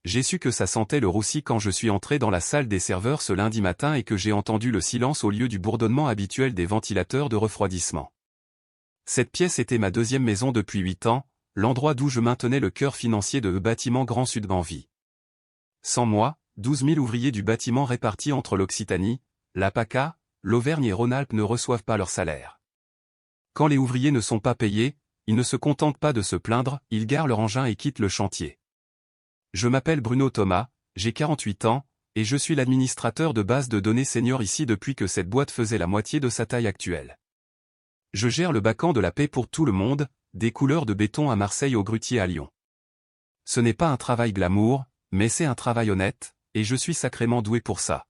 J'ai su que ça sentait le roussi quand je suis entré dans la salle des serveurs ce lundi matin et que j'ai entendu le silence au lieu du bourdonnement habituel des ventilateurs de refroidissement. Cette pièce était ma deuxième maison depuis 8 ans, l'endroit d'où je maintenais le cœur financier de bâtiment Grand Sud Banvie. Sans moi, 12 000 ouvriers du bâtiment répartis entre l'Occitanie, la PACA, l'Auvergne et Rhône-Alpes ne reçoivent pas leur salaire. Quand les ouvriers ne sont pas payés, ils ne se contentent pas de se plaindre, ils garent leur engin et quittent le chantier. Je m'appelle Bruno Thomas, j'ai 48 ans, et je suis l'administrateur de base de données senior ici depuis que cette boîte faisait la moitié de sa taille actuelle. Je gère le bacan de la paix pour tout le monde, des couleurs de béton à Marseille au grutier à Lyon. Ce n'est pas un travail glamour, mais c'est un travail honnête, et je suis sacrément doué pour ça.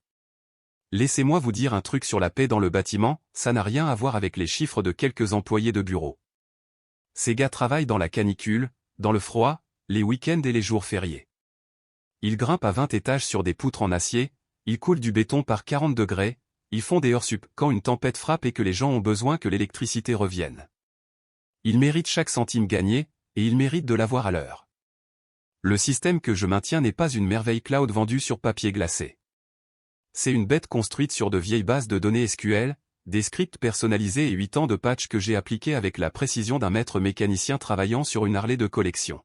Laissez-moi vous dire un truc sur la paix dans le bâtiment, ça n'a rien à voir avec les chiffres de quelques employés de bureau. Ces gars travaillent dans la canicule, dans le froid, les week-ends et les jours fériés. Ils grimpent à 20 étages sur des poutres en acier, ils coulent du béton par 40 degrés, ils font des heures sup quand une tempête frappe et que les gens ont besoin que l'électricité revienne. Ils méritent chaque centime gagné, et ils méritent de l'avoir à l'heure. Le système que je maintiens n'est pas une merveille cloud vendue sur papier glacé. C'est une bête construite sur de vieilles bases de données SQL, des scripts personnalisés et 8 ans de patch que j'ai appliqués avec la précision d'un maître mécanicien travaillant sur une Harley de collection.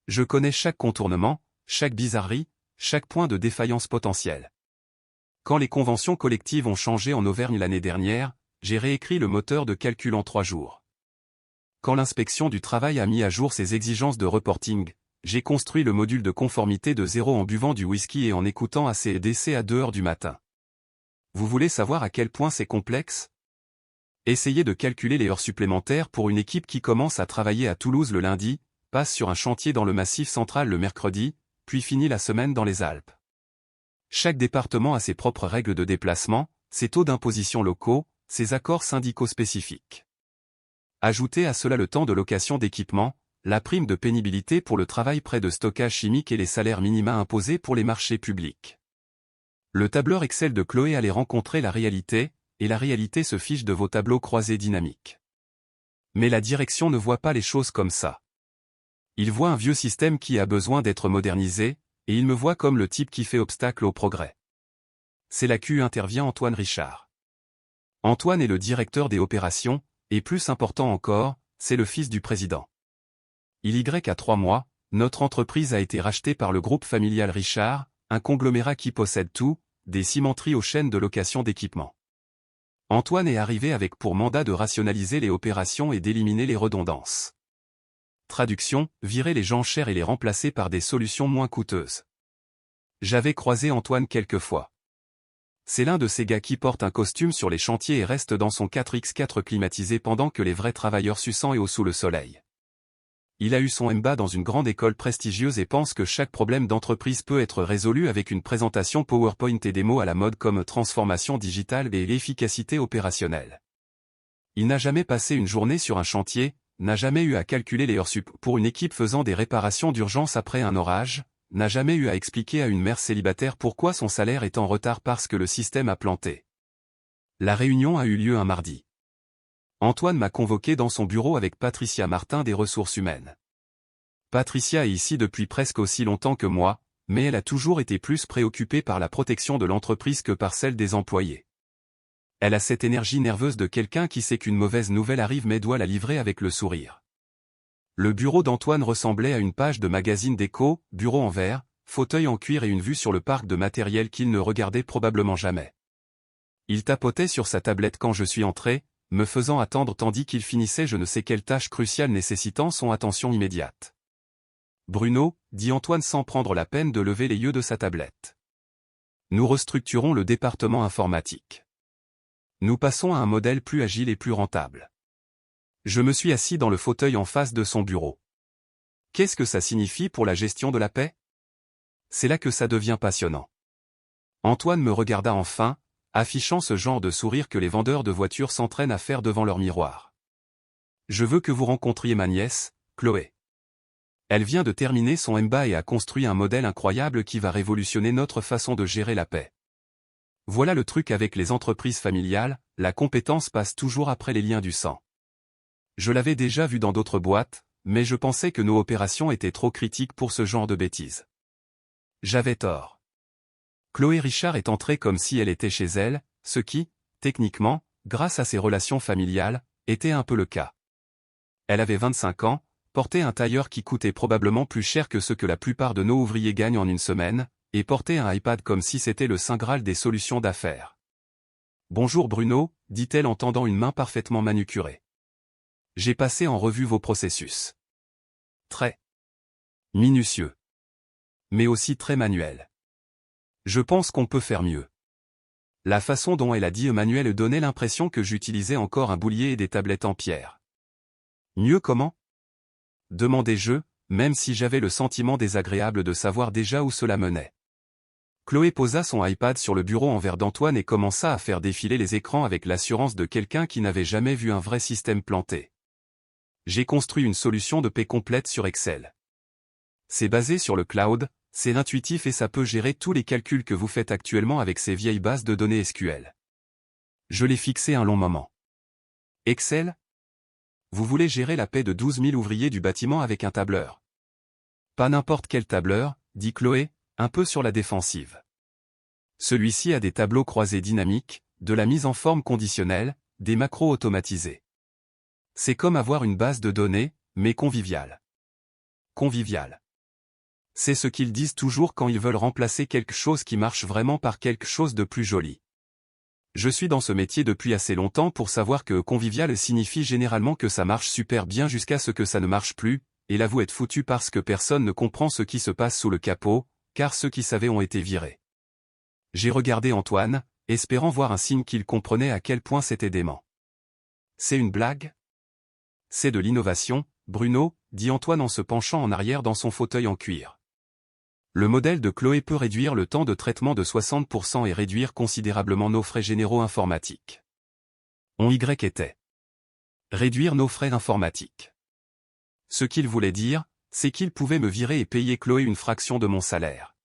Je connais chaque contournement, chaque bizarrerie, chaque point de défaillance potentiel. Quand les conventions collectives ont changé en Auvergne l'année dernière, j'ai réécrit le moteur de calcul en 3 jours. Quand l'inspection du travail a mis à jour ses exigences de reporting, j'ai construit le module de conformité de 0 en buvant du whisky et en écoutant AC/DC à 2 heures du matin. Vous voulez savoir à quel point c'est complexe? Essayez de calculer les heures supplémentaires pour une équipe qui commence à travailler à Toulouse le lundi, passe sur un chantier dans le Massif central le mercredi, puis finit la semaine dans les Alpes. Chaque département a ses propres règles de déplacement, ses taux d'imposition locaux, ses accords syndicaux spécifiques. Ajoutez à cela le temps de location d'équipement, la prime de pénibilité pour le travail près de stockage chimique et les salaires minima imposés pour les marchés publics. Le tableur Excel de Chloé allait rencontrer la réalité, et la réalité se fiche de vos tableaux croisés dynamiques. Mais la direction ne voit pas les choses comme ça. Il voit un vieux système qui a besoin d'être modernisé, et il me voit comme le type qui fait obstacle au progrès. C'est là qu'U intervient Antoine Richard. Antoine est le directeur des opérations, et plus important encore, c'est le fils du président. Il y a 3 mois, notre entreprise a été rachetée par le groupe familial Richard, un conglomérat qui possède tout, des cimenteries aux chaînes de location d'équipement. Antoine est arrivé avec pour mandat de rationaliser les opérations et d'éliminer les redondances. Traduction, virer les gens chers et les remplacer par des solutions moins coûteuses. J'avais croisé Antoine quelques fois. C'est l'un de ces gars qui porte un costume sur les chantiers et reste dans son 4x4 climatisé pendant que les vrais travailleurs suent et au sous le soleil. Il a eu son MBA dans une grande école prestigieuse et pense que chaque problème d'entreprise peut être résolu avec une présentation PowerPoint et des mots à la mode comme transformation digitale et efficacité opérationnelle. Il n'a jamais passé une journée sur un chantier, n'a jamais eu à calculer les heures sup pour une équipe faisant des réparations d'urgence après un orage, n'a jamais eu à expliquer à une mère célibataire pourquoi son salaire est en retard parce que le système a planté. La réunion a eu lieu un mardi. Antoine m'a convoqué dans son bureau avec Patricia Martin des ressources humaines. Patricia est ici depuis presque aussi longtemps que moi, mais elle a toujours été plus préoccupée par la protection de l'entreprise que par celle des employés. Elle a cette énergie nerveuse de quelqu'un qui sait qu'une mauvaise nouvelle arrive mais doit la livrer avec le sourire. Le bureau d'Antoine ressemblait à une page de magazine déco, bureau en verre, fauteuil en cuir et une vue sur le parc de matériel qu'il ne regardait probablement jamais. Il tapotait sur sa tablette quand je suis entré, me faisant attendre tandis qu'il finissait je ne sais quelle tâche cruciale nécessitant son attention immédiate. Bruno, dit Antoine sans prendre la peine de lever les yeux de sa tablette. Nous restructurons le département informatique. Nous passons à un modèle plus agile et plus rentable. Je me suis assis dans le fauteuil en face de son bureau. Qu'est-ce que ça signifie pour la gestion de la paix? C'est là que ça devient passionnant. Antoine me regarda enfin, affichant ce genre de sourire que les vendeurs de voitures s'entraînent à faire devant leur miroir. Je veux que vous rencontriez ma nièce, Chloé. Elle vient de terminer son MBA et a construit un modèle incroyable qui va révolutionner notre façon de gérer la paix. Voilà le truc avec les entreprises familiales, la compétence passe toujours après les liens du sang. Je l'avais déjà vu dans d'autres boîtes, mais je pensais que nos opérations étaient trop critiques pour ce genre de bêtises. J'avais tort. Chloé Richard est entrée comme si elle était chez elle, ce qui, techniquement, grâce à ses relations familiales, était un peu le cas. Elle avait 25 ans, portait un tailleur qui coûtait probablement plus cher que ce que la plupart de nos ouvriers gagnent en une semaine, et portait un iPad comme si c'était le saint graal des solutions d'affaires. « Bonjour Bruno », dit-elle en tendant une main parfaitement manucurée. « J'ai passé en revue vos processus. Très minutieux. Mais aussi très manuel. Je pense qu'on peut faire mieux. » La façon dont elle a dit manuel donnait l'impression que j'utilisais encore un boulier et des tablettes en pierre. Mieux comment? Demandai-je, même si j'avais le sentiment désagréable de savoir déjà où cela menait. Chloé posa son iPad sur le bureau en verre d'Antoine et commença à faire défiler les écrans avec l'assurance de quelqu'un qui n'avait jamais vu un vrai système planté. J'ai construit une solution de paix complète sur Excel. C'est basé sur le cloud, c'est intuitif et ça peut gérer tous les calculs que vous faites actuellement avec ces vieilles bases de données SQL. Je l'ai fixé un long moment. Excel? Vous voulez gérer la paie de 12 000 ouvriers du bâtiment avec un tableur? Pas n'importe quel tableur, dit Chloé, un peu sur la défensive. Celui-ci a des tableaux croisés dynamiques, de la mise en forme conditionnelle, des macros automatisés. C'est comme avoir une base de données, mais conviviale. Conviviale. C'est ce qu'ils disent toujours quand ils veulent remplacer quelque chose qui marche vraiment par quelque chose de plus joli. Je suis dans ce métier depuis assez longtemps pour savoir que convivial signifie généralement que ça marche super bien jusqu'à ce que ça ne marche plus, et là vous êtes foutu parce que personne ne comprend ce qui se passe sous le capot, car ceux qui savaient ont été virés. J'ai regardé Antoine, espérant voir un signe qu'il comprenait à quel point c'était dément. C'est une blague? C'est de l'innovation, Bruno, dit Antoine en se penchant en arrière dans son fauteuil en cuir. Le modèle de Chloé peut réduire le temps de traitement de 60% et réduire considérablement nos frais généraux informatiques. On y était. Réduire nos frais informatiques. Ce qu'il voulait dire, c'est qu'il pouvait me virer et payer Chloé une fraction de mon salaire.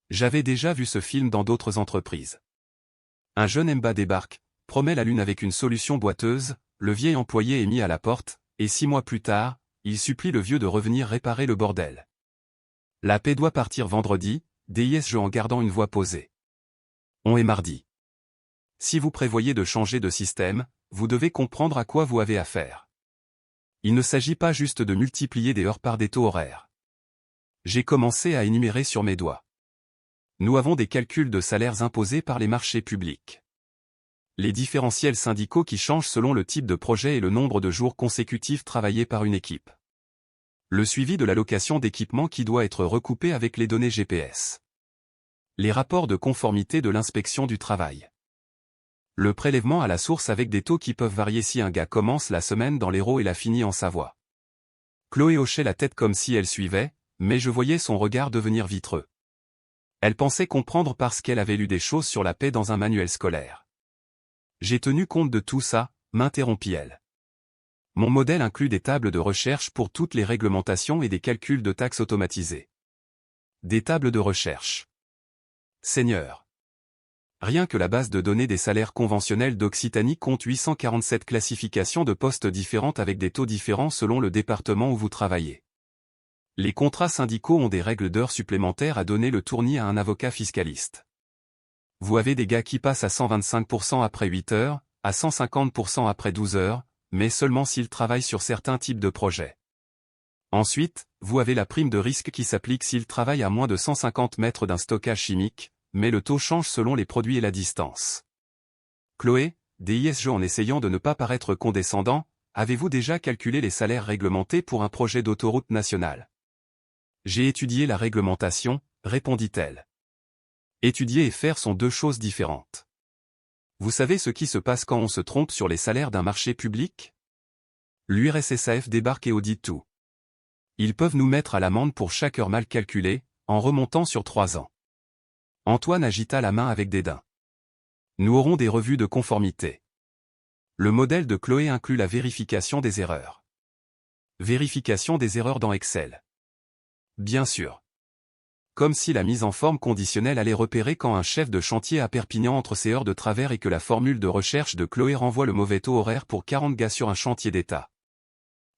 J'avais déjà vu ce film dans d'autres entreprises. Un jeune Mba débarque, promet la lune avec une solution boiteuse, le vieil employé est mis à la porte, et 6 mois plus tard, il supplie le vieux de revenir réparer le bordel. La paie doit partir vendredi, dis-je en gardant une voix posée. On est mardi. Si vous prévoyez de changer de système, vous devez comprendre à quoi vous avez affaire. Il ne s'agit pas juste de multiplier des heures par des taux horaires. J'ai commencé à énumérer sur mes doigts. Nous avons des calculs de salaires imposés par les marchés publics. Les différentiels syndicaux qui changent selon le type de projet et le nombre de jours consécutifs travaillés par une équipe. Le suivi de l'allocation d'équipement qui doit être recoupé avec les données GPS. Les rapports de conformité de l'inspection du travail. Le prélèvement à la source avec des taux qui peuvent varier si un gars commence la semaine dans l'Hérault et la finit en Savoie. Chloé hochait la tête comme si elle suivait, mais je voyais son regard devenir vitreux. Elle pensait comprendre parce qu'elle avait lu des choses sur la paie dans un manuel scolaire. J'ai tenu compte de tout ça, m'interrompit-elle. Mon modèle inclut des tables de recherche pour toutes les réglementations et des calculs de taxes automatisés. Des tables de recherche. Seigneur. Rien que la base de données des salaires conventionnels d'Occitanie compte 847 classifications de postes différentes avec des taux différents selon le département où vous travaillez. Les contrats syndicaux ont des règles d'heures supplémentaires à donner le tournis à un avocat fiscaliste. Vous avez des gars qui passent à 125% après 8 heures, à 150% après 12 heures, mais seulement s'ils travaillent sur certains types de projets. Ensuite, vous avez la prime de risque qui s'applique s'ils travaillent à moins de 150 mètres d'un stockage chimique, mais le taux change selon les produits et la distance. Chloé, dis-je en essayant de ne pas paraître condescendant, avez-vous déjà calculé les salaires réglementés pour un projet d'autoroute nationale? J'ai étudié la réglementation, répondit-elle. Étudier et faire sont deux choses différentes. Vous savez ce qui se passe quand on se trompe sur les salaires d'un marché public? L'URSSAF débarque et audite tout. Ils peuvent nous mettre à l'amende pour chaque heure mal calculée, en remontant sur 3 ans. Antoine agita la main avec dédain. Nous aurons des revues de conformité. Le modèle de Chloé inclut la vérification des erreurs. Vérification des erreurs dans Excel. Bien sûr. Comme si la mise en forme conditionnelle allait repérer quand un chef de chantier à Perpignan entre ses heures de travers et que la formule de recherche de Chloé renvoie le mauvais taux horaire pour 40 gars sur un chantier d'État.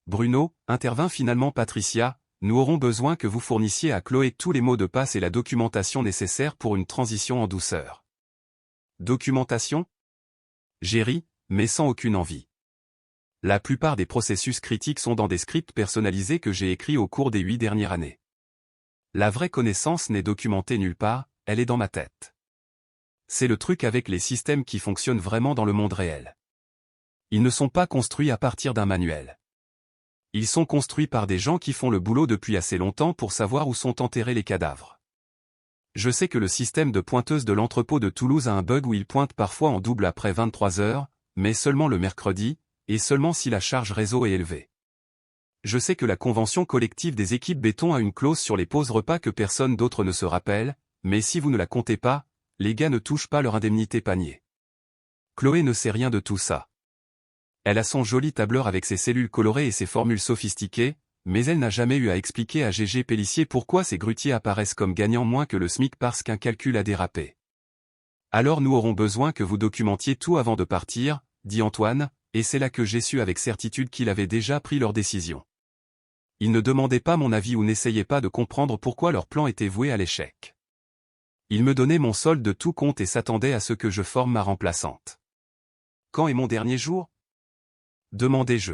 Bruno, intervint finalement Patricia, nous aurons besoin que vous fournissiez à Chloé tous les mots de passe et la documentation nécessaire pour une transition en douceur. Documentation? J'ai ri, mais sans aucune envie. La plupart des processus critiques sont dans des scripts personnalisés que j'ai écrits au cours des 8 dernières années. La vraie connaissance n'est documentée nulle part, elle est dans ma tête. C'est le truc avec les systèmes qui fonctionnent vraiment dans le monde réel. Ils ne sont pas construits à partir d'un manuel. Ils sont construits par des gens qui font le boulot depuis assez longtemps pour savoir où sont enterrés les cadavres. Je sais que le système de pointeuse de l'entrepôt de Toulouse a un bug où il pointe parfois en double après 23 heures, mais seulement le mercredi, et seulement si la charge réseau est élevée. Je sais que la convention collective des équipes béton a une clause sur les pauses repas que personne d'autre ne se rappelle, mais si vous ne la comptez pas, les gars ne touchent pas leur indemnité panier. Chloé ne sait rien de tout ça. Elle a son joli tableur avec ses cellules colorées et ses formules sophistiquées, mais elle n'a jamais eu à expliquer à Gégé Pélissier pourquoi ces grutiers apparaissent comme gagnant moins que le SMIC parce qu'un calcul a dérapé. Alors nous aurons besoin que vous documentiez tout avant de partir, dit Antoine, et c'est là que j'ai su avec certitude qu'il avait déjà pris leur décision. Ils ne demandaient pas mon avis ou n'essayaient pas de comprendre pourquoi leur plan était voué à l'échec. Ils me donnaient mon solde de tout compte et s'attendaient à ce que je forme ma remplaçante. Quand est mon dernier jour? Demandai-je.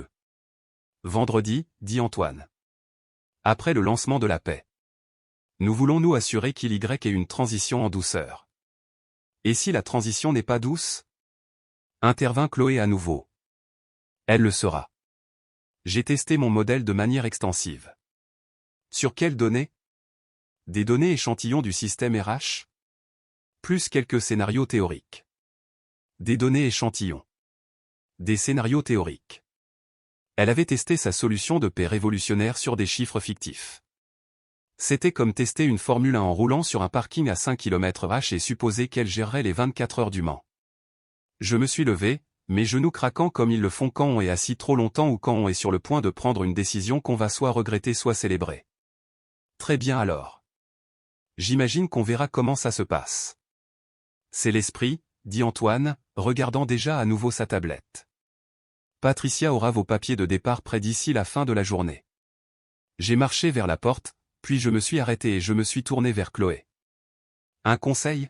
Vendredi, dit Antoine. Après le lancement de la paix. Nous voulons nous assurer qu'il y ait une transition en douceur. Et si la transition n'est pas douce? Intervint Chloé à nouveau. Elle le sera. J'ai testé mon modèle de manière extensive. Sur quelles données? Des données échantillons du système RH? Plus quelques scénarios théoriques. Des données échantillons. Des scénarios théoriques. Elle avait testé sa solution de paix révolutionnaire sur des chiffres fictifs. C'était comme tester une Formule 1 en roulant sur un parking à 5 km/h et supposer qu'elle gérerait les 24 heures du Mans. Je me suis levé, mes genoux craquant comme ils le font quand on est assis trop longtemps ou quand on est sur le point de prendre une décision qu'on va soit regretter soit célébrer. Très bien alors. J'imagine qu'on verra comment ça se passe. C'est l'esprit, dit Antoine, regardant déjà à nouveau sa tablette. Patricia aura vos papiers de départ prêts d'ici la fin de la journée. J'ai marché vers la porte, puis je me suis arrêté et je me suis tourné vers Chloé. Un conseil?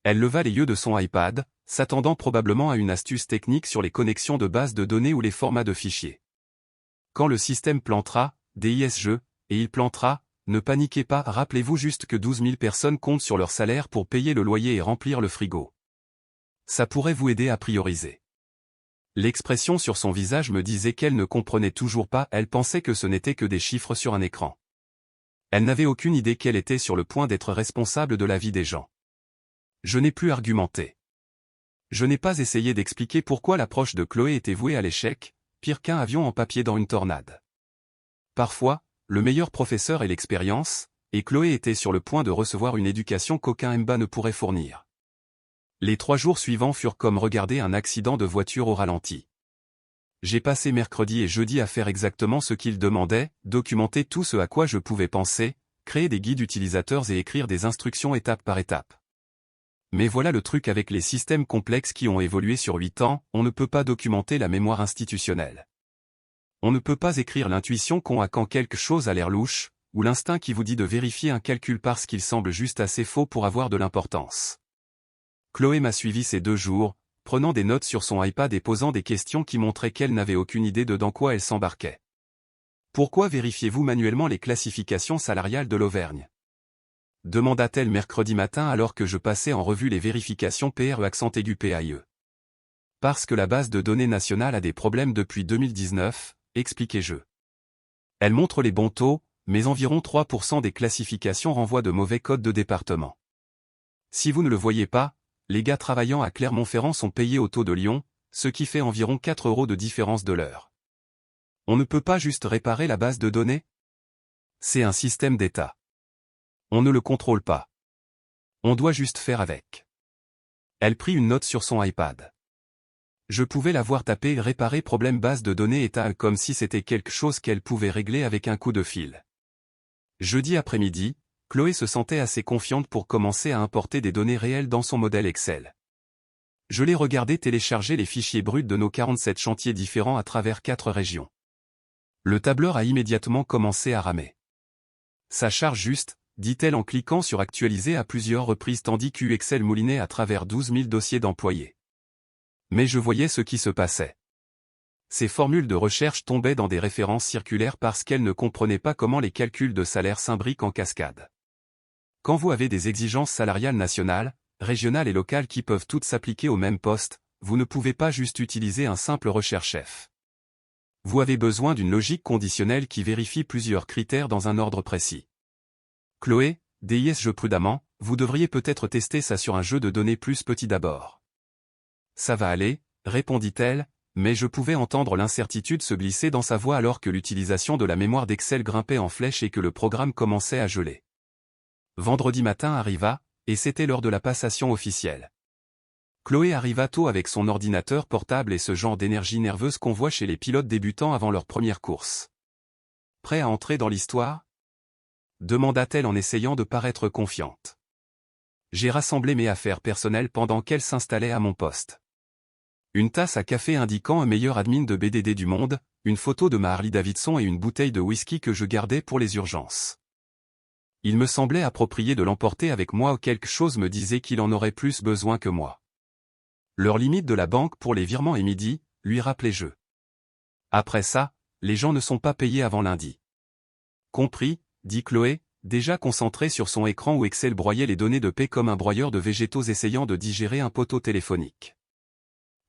Elle leva les yeux de son iPad, s'attendant probablement à une astuce technique sur les connexions de bases de données ou les formats de fichiers. Quand le système plantera, DISJ, et il plantera, ne paniquez pas, rappelez-vous juste que 12 000 personnes comptent sur leur salaire pour payer le loyer et remplir le frigo. Ça pourrait vous aider à prioriser. L'expression sur son visage me disait qu'elle ne comprenait toujours pas, elle pensait que ce n'était que des chiffres sur un écran. Elle n'avait aucune idée qu'elle était sur le point d'être responsable de la vie des gens. Je n'ai plus argumenté. Je n'ai pas essayé d'expliquer pourquoi l'approche de Chloé était vouée à l'échec, pire qu'un avion en papier dans une tornade. Parfois, le meilleur professeur est l'expérience, et Chloé était sur le point de recevoir une éducation qu'aucun MBA ne pourrait fournir. Les 3 jours suivants furent comme regarder un accident de voiture au ralenti. J'ai passé mercredi et jeudi à faire exactement ce qu'il demandait, documenter tout ce à quoi je pouvais penser, créer des guides utilisateurs et écrire des instructions étape par étape. Mais voilà le truc avec les systèmes complexes qui ont évolué sur 8 ans, on ne peut pas documenter la mémoire institutionnelle. On ne peut pas écrire l'intuition qu'ont a quand quelque chose a l'air louche, ou l'instinct qui vous dit de vérifier un calcul parce qu'il semble juste assez faux pour avoir de l'importance. Chloé m'a suivi ces 2 jours, prenant des notes sur son iPad et posant des questions qui montraient qu'elle n'avait aucune idée de dans quoi elle s'embarquait. Pourquoi vérifiez-vous manuellement les classifications salariales de l'Auvergne? Demanda-t-elle mercredi matin alors que je passais en revue les vérifications PRE accent aigu PAIE. Parce que la base de données nationale a des problèmes depuis 2019, expliquai-je. Elle montre les bons taux, mais environ 3% des classifications renvoient de mauvais codes de département. Si vous ne le voyez pas, les gars travaillant à Clermont-Ferrand sont payés au taux de Lyon, ce qui fait environ 4 € de différence de l'heure. On ne peut pas juste réparer la base de données? C'est un système d'État. On ne le contrôle pas. On doit juste faire avec. Elle prit une note sur son iPad. Je pouvais la voir taper « Réparer problème base de données État » comme si c'était quelque chose qu'elle pouvait régler avec un coup de fil. Jeudi après-midi, Chloé se sentait assez confiante pour commencer à importer des données réelles dans son modèle Excel. Je l'ai regardé télécharger les fichiers bruts de nos 47 chantiers différents à travers 4 régions. Le tableur a immédiatement commencé à ramer. Ça charge juste, dit-elle en cliquant sur Actualiser à plusieurs reprises tandis que Excel moulinait à travers 12 000 dossiers d'employés. Mais je voyais ce qui se passait. Ces formules de recherche tombaient dans des références circulaires parce qu'elles ne comprenaient pas comment les calculs de salaire s'imbriquent en cascade. Quand vous avez des exigences salariales nationales, régionales et locales qui peuvent toutes s'appliquer au même poste, vous ne pouvez pas juste utiliser un simple recherche-F. Vous avez besoin d'une logique conditionnelle qui vérifie plusieurs critères dans un ordre précis. Chloé, dis-je prudemment, vous devriez peut-être tester ça sur un jeu de données plus petit d'abord. Ça va aller, répondit-elle, mais je pouvais entendre l'incertitude se glisser dans sa voix alors que l'utilisation de la mémoire d'Excel grimpait en flèche et que le programme commençait à geler. Vendredi matin arriva, et c'était l'heure de la passation officielle. Chloé arriva tôt avec son ordinateur portable et ce genre d'énergie nerveuse qu'on voit chez les pilotes débutants avant leur première course. Prêt à entrer dans l'histoire ? Demanda-t-elle en essayant de paraître confiante. J'ai rassemblé mes affaires personnelles pendant qu'elle s'installait à mon poste. Une tasse à café indiquant un meilleur admin de BDD du monde, une photo de ma Harley-Davidson et une bouteille de whisky que je gardais pour les urgences. Il me semblait approprié de l'emporter avec moi ou quelque chose me disait qu'il en aurait plus besoin que moi. L'heure limite de la banque pour les virements est midi, lui rappelai-je. Après ça, les gens ne sont pas payés avant lundi. Compris, dit Chloé, déjà concentrée sur son écran où Excel broyait les données de paie comme un broyeur de végétaux essayant de digérer un poteau téléphonique.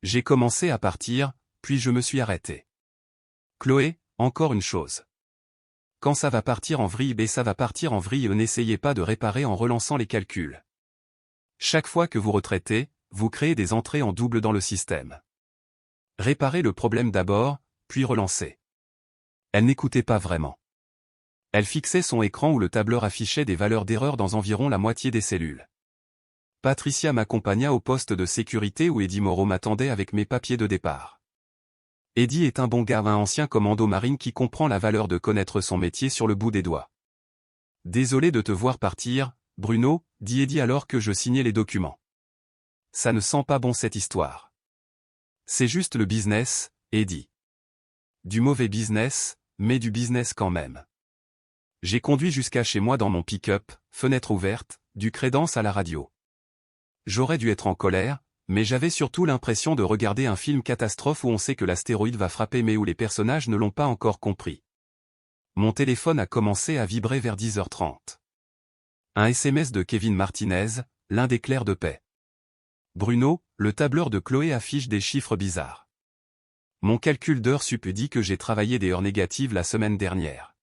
J'ai commencé à partir, puis je me suis arrêté. Chloé, encore une chose. Quand ça va partir en vrille, ça va partir en vrille, n'essayez pas de réparer en relançant les calculs. Chaque fois que vous retraitez, vous créez des entrées en double dans le système. Réparez le problème d'abord, puis relancez. Elle n'écoutait pas vraiment. Elle fixait son écran où le tableur affichait des valeurs d'erreur dans environ la moitié des cellules. Patricia m'accompagna au poste de sécurité où Eddie Moreau m'attendait avec mes papiers de départ. Eddie est un bon gars, un ancien commando marine qui comprend la valeur de connaître son métier sur le bout des doigts. Désolé de te voir partir, Bruno, dit Eddie alors que je signais les documents. Ça ne sent pas bon cette histoire. C'est juste le business, Eddie. Du mauvais business, mais du business quand même. J'ai conduit jusqu'à chez moi dans mon pick-up, fenêtre ouverte, du Crédence à la radio. J'aurais dû être en colère, mais j'avais surtout l'impression de regarder un film catastrophe où on sait que l'astéroïde va frapper mais où les personnages ne l'ont pas encore compris. Mon téléphone a commencé à vibrer vers 10h30. Un SMS de Kevin Martinez, l'un des clercs de paix. Bruno, le tableur de Chloé affiche des chiffres bizarres. Mon calcul d'heures sup dit que j'ai travaillé des heures négatives la semaine dernière.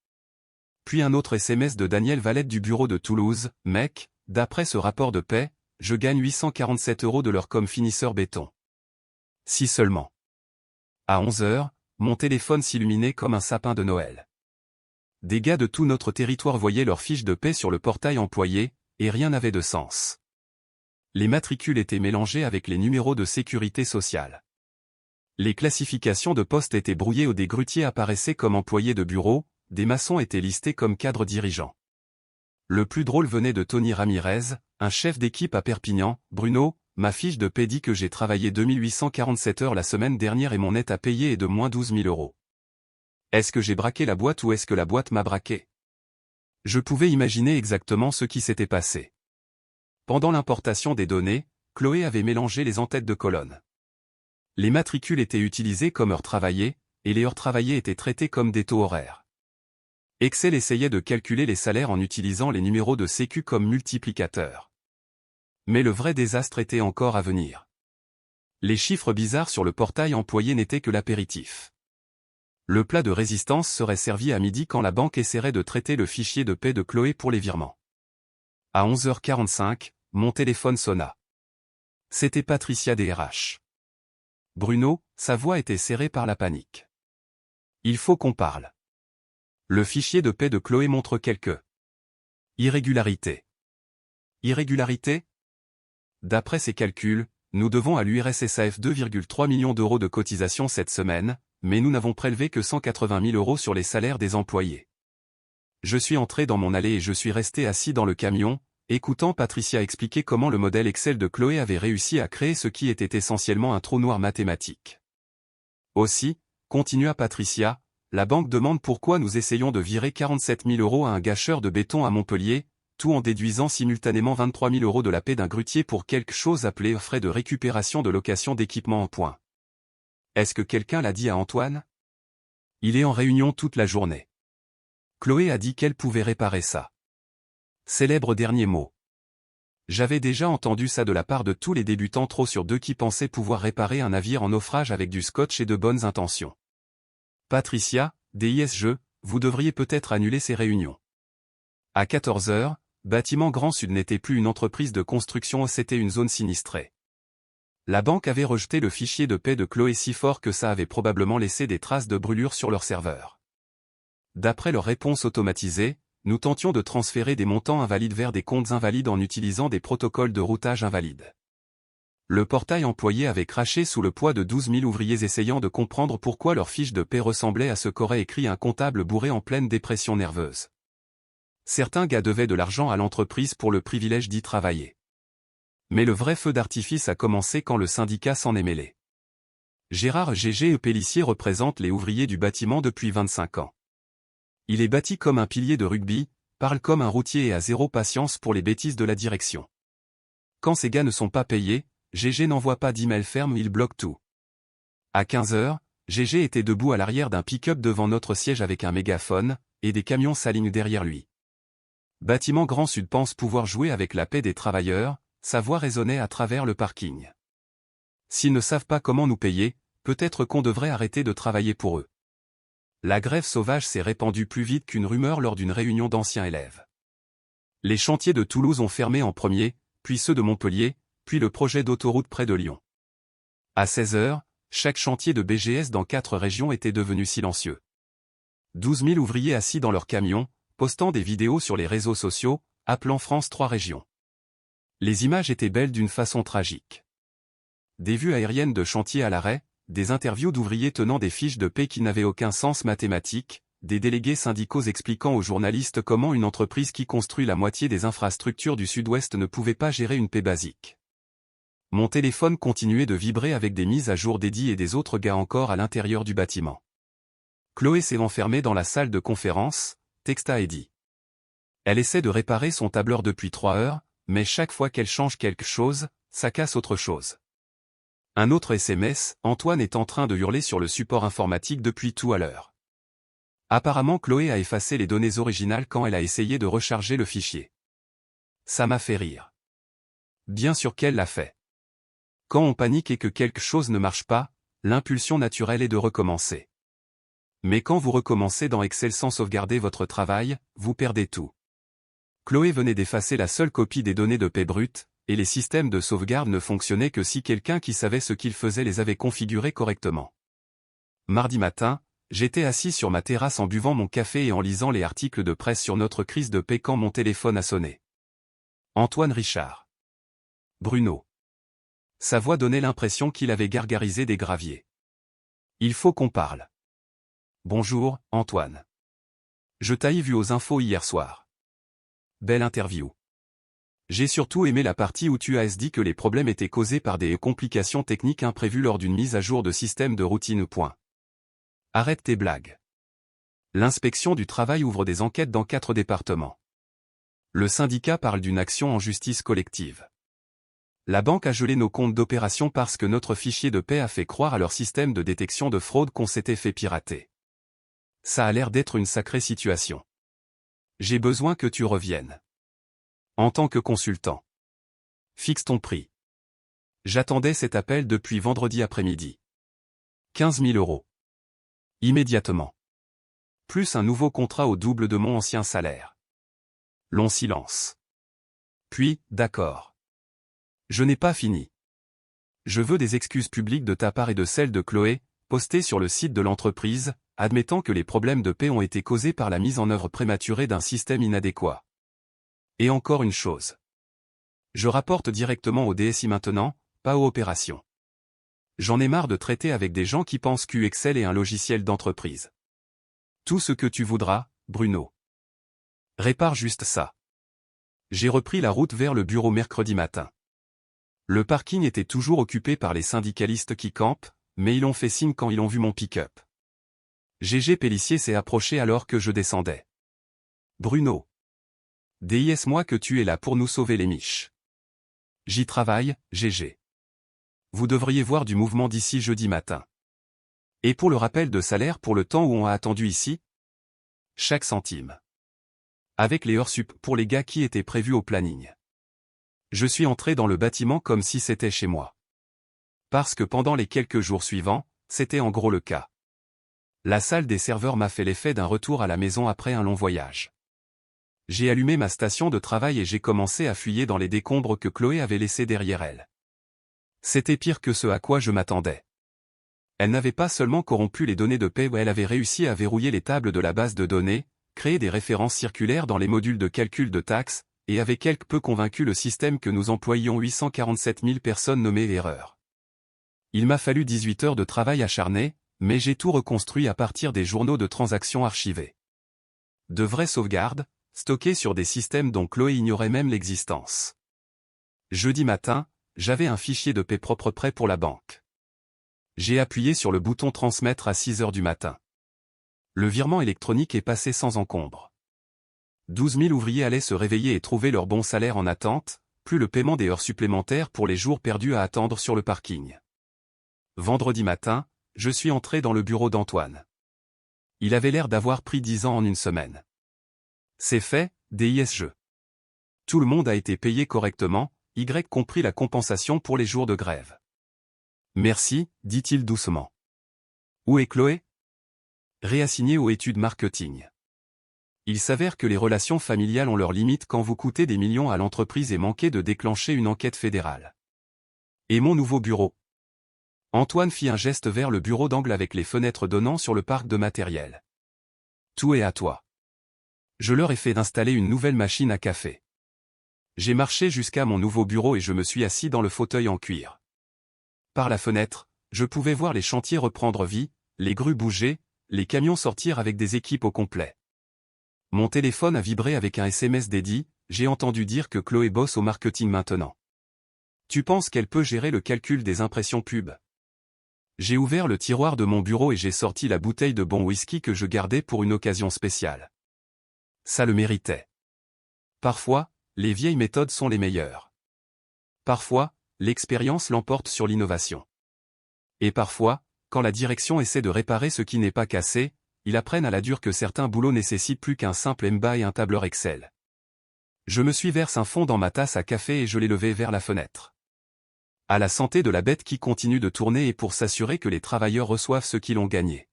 Puis un autre SMS de Daniel Valette du bureau de Toulouse, mec, d'après ce rapport de paix, je gagne 847 € de l'heure comme finisseur béton. Si seulement. À 11h, mon téléphone s'illuminait comme un sapin de Noël. Des gars de tout notre territoire voyaient leurs fiches de paie sur le portail employé, et rien n'avait de sens. Les matricules étaient mélangées avec les numéros de sécurité sociale. Les classifications de postes étaient brouillées où des grutiers apparaissaient comme employés de bureau, des maçons étaient listés comme cadres dirigeants. Le plus drôle venait de Tony Ramirez, un chef d'équipe à Perpignan. Bruno, ma fiche de paie dit que j'ai travaillé 2847 heures la semaine dernière et mon net à payer est de moins 12 000 €. Est-ce que j'ai braqué la boîte ou est-ce que la boîte m'a braqué? Je pouvais imaginer exactement ce qui s'était passé. Pendant l'importation des données, Chloé avait mélangé les en-têtes de colonne. Les matricules étaient utilisées comme heures travaillées, et les heures travaillées étaient traitées comme des taux horaires. Excel essayait de calculer les salaires en utilisant les numéros de sécu comme multiplicateurs. Mais le vrai désastre était encore à venir. Les chiffres bizarres sur le portail employé n'étaient que l'apéritif. Le plat de résistance serait servi à midi quand la banque essaierait de traiter le fichier de paie de Chloé pour les virements. À 11h45, mon téléphone sonna. C'était Patricia DRH. Bruno, sa voix était serrée par la panique. Il faut qu'on parle. Le fichier de paie de Chloé montre quelques irrégularités. Irrégularités? D'après ses calculs, nous devons à l'URSSAF 2,3 millions d'euros de cotisations cette semaine, mais nous n'avons prélevé que 180 000 € sur les salaires des employés. Je suis entré dans mon allée et je suis resté assis dans le camion, écoutant Patricia expliquer comment le modèle Excel de Chloé avait réussi à créer ce qui était essentiellement un trou noir mathématique. Aussi, continua Patricia, la banque demande pourquoi nous essayons de virer 47 000 € à un gâcheur de béton à Montpellier, tout en déduisant simultanément 23 000 € de la paie d'un grutier pour quelque chose appelé frais de récupération de location d'équipement en point. Est-ce que quelqu'un l'a dit à Antoine? Il est en réunion toute la journée. Chloé a dit qu'elle pouvait réparer ça. Célèbre dernier mot. J'avais déjà entendu ça de la part de tous les débutants trop sur deux qui pensaient pouvoir réparer un navire en naufrage avec du scotch et de bonnes intentions. Patricia, DISG, vous devriez peut-être annuler ces réunions. À 14 h, Bâtiment Grand Sud n'était plus une entreprise de construction, c'était une zone sinistrée. La banque avait rejeté le fichier de paie de Chloé si fort que ça avait probablement laissé des traces de brûlure sur leur serveur. D'après leur réponse automatisée, nous tentions de transférer des montants invalides vers des comptes invalides en utilisant des protocoles de routage invalides. Le portail employé avait craché sous le poids de 12 000 ouvriers essayant de comprendre pourquoi leur fiche de paie ressemblait à ce qu'aurait écrit un comptable bourré en pleine dépression nerveuse. Certains gars devaient de l'argent à l'entreprise pour le privilège d'y travailler. Mais le vrai feu d'artifice a commencé quand le syndicat s'en est mêlé. Gérard G.G. Pellissier représente les ouvriers du bâtiment depuis 25 ans. Il est bâti comme un pilier de rugby, parle comme un routier et a zéro patience pour les bêtises de la direction. Quand ces gars ne sont pas payés, GG n'envoie pas d'email ferme, il bloque tout. À 15 h, GG était debout à l'arrière d'un pick-up devant notre siège avec un mégaphone, et des camions s'alignent derrière lui. Bâtiment Grand Sud pense pouvoir jouer avec la paix des travailleurs, sa voix résonnait à travers le parking. S'ils ne savent pas comment nous payer, peut-être qu'on devrait arrêter de travailler pour eux. La grève sauvage s'est répandue plus vite qu'une rumeur lors d'une réunion d'anciens élèves. Les chantiers de Toulouse ont fermé en premier, puis ceux de Montpellier, puis le projet d'autoroute près de Lyon. À 16 h, chaque chantier de BGS dans 4 régions était devenu silencieux. 12 000 ouvriers assis dans leurs camions, postant des vidéos sur les réseaux sociaux, appelant France 3 régions. Les images étaient belles d'une façon tragique. Des vues aériennes de chantiers à l'arrêt, des interviews d'ouvriers tenant des fiches de paie qui n'avaient aucun sens mathématique, des délégués syndicaux expliquant aux journalistes comment une entreprise qui construit la moitié des infrastructures du Sud-Ouest ne pouvait pas gérer une paie basique. Mon téléphone continuait de vibrer avec des mises à jour d'Eddie et des autres gars encore à l'intérieur du bâtiment. Chloé s'est enfermée dans la salle de conférence, texta Eddie. Elle essaie de réparer son tableur depuis 3 heures, mais chaque fois qu'elle change quelque chose, ça casse autre chose. Un autre SMS, Antoine est en train de hurler sur le support informatique depuis tout à l'heure. Apparemment Chloé a effacé les données originales quand elle a essayé de recharger le fichier. Ça m'a fait rire. Bien sûr qu'elle l'a fait. Quand on panique et que quelque chose ne marche pas, l'impulsion naturelle est de recommencer. Mais quand vous recommencez dans Excel sans sauvegarder votre travail, vous perdez tout. Chloé venait d'effacer la seule copie des données de paie brute, et les systèmes de sauvegarde ne fonctionnaient que si quelqu'un qui savait ce qu'il faisait les avait configurés correctement. Mardi matin, j'étais assis sur ma terrasse en buvant mon café et en lisant les articles de presse sur notre crise de paie quand mon téléphone a sonné. Antoine Richard. Bruno. Sa voix donnait l'impression qu'il avait gargarisé des graviers. Il faut qu'on parle. Bonjour, Antoine. Je t'ai vu aux infos hier soir. Belle interview. J'ai surtout aimé la partie où tu as dit que les problèmes étaient causés par des complications techniques imprévues lors d'une mise à jour de système de routine. Arrête tes blagues. L'inspection du travail ouvre des enquêtes dans 4 départements. Le syndicat parle d'une action en justice collective. La banque a gelé nos comptes d'opération parce que notre fichier de paie a fait croire à leur système de détection de fraude qu'on s'était fait pirater. Ça a l'air d'être une sacrée situation. J'ai besoin que tu reviennes. En tant que consultant. Fixe ton prix. J'attendais cet appel depuis vendredi après-midi. 15 000 €. Immédiatement. Plus un nouveau contrat au double de mon ancien salaire. Long silence. Puis, d'accord. Je n'ai pas fini. Je veux des excuses publiques de ta part et de celles de Chloé, postées sur le site de l'entreprise, admettant que les problèmes de paie ont été causés par la mise en œuvre prématurée d'un système inadéquat. Et encore une chose. Je rapporte directement au DSI maintenant, pas aux opérations. J'en ai marre de traiter avec des gens qui pensent qu'Excel est un logiciel d'entreprise. Tout ce que tu voudras, Bruno. Répare juste ça. J'ai repris la route vers le bureau mercredi matin. Le parking était toujours occupé par les syndicalistes qui campent, mais ils ont fait signe quand ils ont vu mon pick-up. Gégé Pélissier s'est approché alors que je descendais. Bruno. Dis-moi que tu es là pour nous sauver les miches. J'y travaille, Gégé. Vous devriez voir du mouvement d'ici jeudi matin. Et pour le rappel de salaire pour le temps où on a attendu ici? Chaque centime. Avec les heures sup pour les gars qui étaient prévus au planning. Je suis entré dans le bâtiment comme si c'était chez moi. Parce que pendant les quelques jours suivants, c'était en gros le cas. La salle des serveurs m'a fait l'effet d'un retour à la maison après un long voyage. J'ai allumé ma station de travail et j'ai commencé à fouiller dans les décombres que Chloé avait laissés derrière elle. C'était pire que ce à quoi je m'attendais. Elle n'avait pas seulement corrompu les données de paie, elle avait réussi à verrouiller les tables de la base de données, créer des références circulaires dans les modules de calcul de taxes, et avait quelque peu convaincu le système que nous employions 847 000 personnes nommées erreurs. Il m'a fallu 18 heures de travail acharné, mais j'ai tout reconstruit à partir des journaux de transactions archivés. De vraies sauvegardes, stockées sur des systèmes dont Chloé ignorait même l'existence. Jeudi matin, j'avais un fichier de paie propre prêt pour la banque. J'ai appuyé sur le bouton transmettre à 6 heures du matin. Le virement électronique est passé sans encombre. 12 000 ouvriers allaient se réveiller et trouver leur bon salaire en attente, plus le paiement des heures supplémentaires pour les jours perdus à attendre sur le parking. Vendredi matin, je suis entré dans le bureau d'Antoine. Il avait l'air d'avoir pris 10 ans en une semaine. C'est fait, dis-je. Tout le monde a été payé correctement, y compris la compensation pour les jours de grève. Merci, dit-il doucement. Où est Chloé? Réassignée aux études marketing. Il s'avère que les relations familiales ont leurs limites quand vous coûtez des millions à l'entreprise et manquez de déclencher une enquête fédérale. Et mon nouveau bureau? Antoine fit un geste vers le bureau d'angle avec les fenêtres donnant sur le parc de matériel. Tout est à toi. Je leur ai fait d'installer une nouvelle machine à café. J'ai marché jusqu'à mon nouveau bureau et je me suis assis dans le fauteuil en cuir. Par la fenêtre, je pouvais voir les chantiers reprendre vie, les grues bouger, les camions sortir avec des équipes au complet. Mon téléphone a vibré avec un SMS dédié, j'ai entendu dire que Chloé bosse au marketing maintenant. Tu penses qu'elle peut gérer le calcul des impressions pub? J'ai ouvert le tiroir de mon bureau et j'ai sorti la bouteille de bon whisky que je gardais pour une occasion spéciale. Ça le méritait. Parfois, les vieilles méthodes sont les meilleures. Parfois, l'expérience l'emporte sur l'innovation. Et parfois, quand la direction essaie de réparer ce qui n'est pas cassé, ils apprennent à la dure que certains boulots nécessitent plus qu'un simple MBA et un tableur Excel. Je me suis versé un fond dans ma tasse à café et je l'ai levé vers la fenêtre. À la santé de la bête qui continue de tourner et pour s'assurer que les travailleurs reçoivent ce qu'ils ont gagné.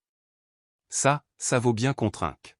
Ça vaut bien qu'on trinque.